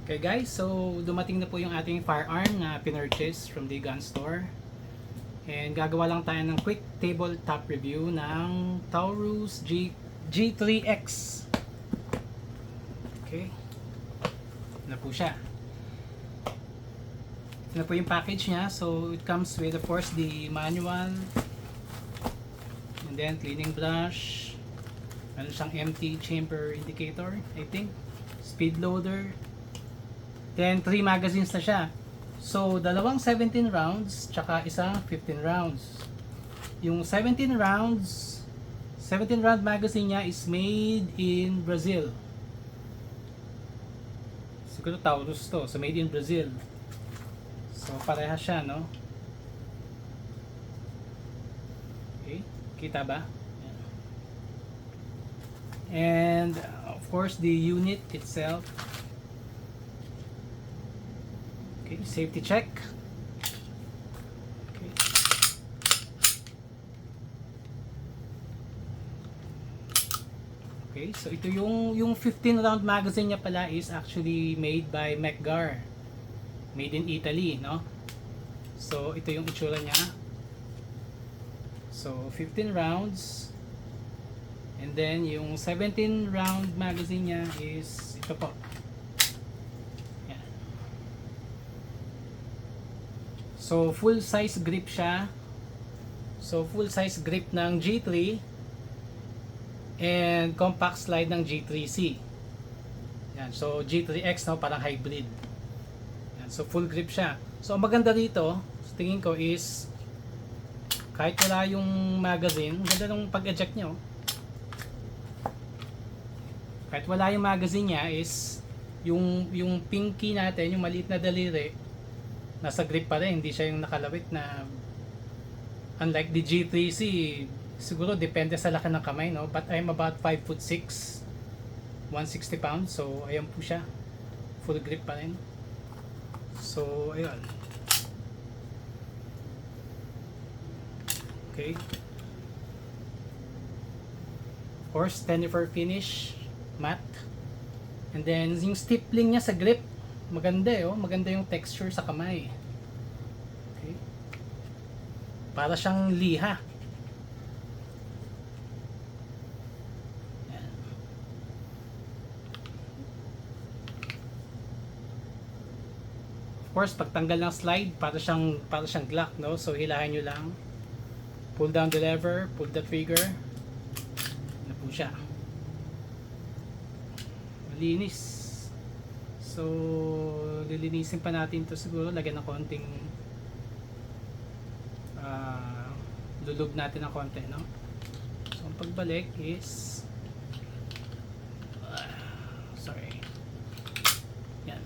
Okay guys, so dumating na po yung ating firearm na pinurchase from the gun store. And gagawa lang tayo ng quick tabletop review ng Taurus G3X. Okay. Ito na po siya. Ito na po yung package niya. So it comes with of course the manual. And then cleaning brush. Meron siyang empty chamber indicator, I think. Speed loader. Then 3 magazines na siya. So dalawang 17 rounds tsaka isang 15 rounds. Yung 17 round magazine niya is made in Brazil. Siguro Taurus to, so made in Brazil. So parehas siya, no? Okay, kita ba? And of course the unit itself. Okay, safety check. Okay. Okay, so ito yung 15 round magazine niya pala is actually made by Mec-Gar. Made in Italy, no? So ito yung itsura niya. So 15 rounds. And then yung 17 round magazine niya is ito po. So full size grip siya. So full size grip ng G3 and compact slide ng G3C. Yan. So G3X, no, parang hybrid. Yan. So full grip siya. So ang maganda dito, tingin ko is kahit wala yung magazine, ganda ng pag-eject niya. Kahit wala yung magazine niya is yung pinky natin, yung maliit na daliri, nasa grip pa rin, hindi siya yung nakalawit na unlike the G3C, siguro depende sa laki ng kamay, no? But I'm about 5'6", 160 pounds, so ayan po siya, full grip pa rin. So ayun, okay, of course 10-4 finish matte, and then yung stippling niya sa grip maganda, maganda yung texture sa kamay. Okay. Para siyang liha. Yan. Of course, pagtanggal ng slide, para siyang Glock, no? So hilahin niyo lang. Pull down the lever, pull the trigger. Ano po siya? Malinis. So, lilinisin pa natin to siguro. Lagyan ng konting lulog natin ng konti, no? So, ang pagbalik is sorry. Yan.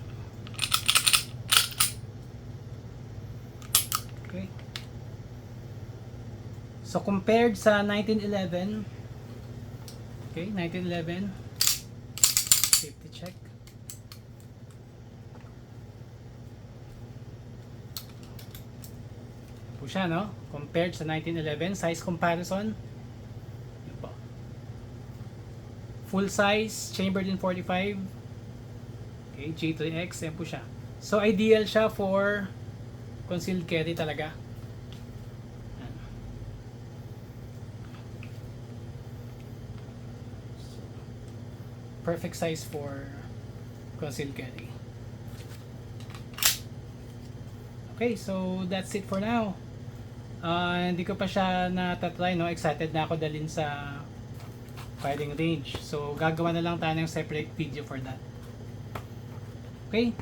Okay. So, compared sa 1911, okay, 1911, safety check. Po siya, no? Compared sa 1911, size comparison. Yun po. Full size, chambered in 45. Okay, G3X, yan po siya. So ideal siya for concealed carry talaga. Yan. Perfect size for concealed carry. Okay, so that's it for now. Hindi ko pa siya natatry, no? Excited na ako dalhin sa firing range. So, gagawa na lang tayo ng separate video for that. Okay?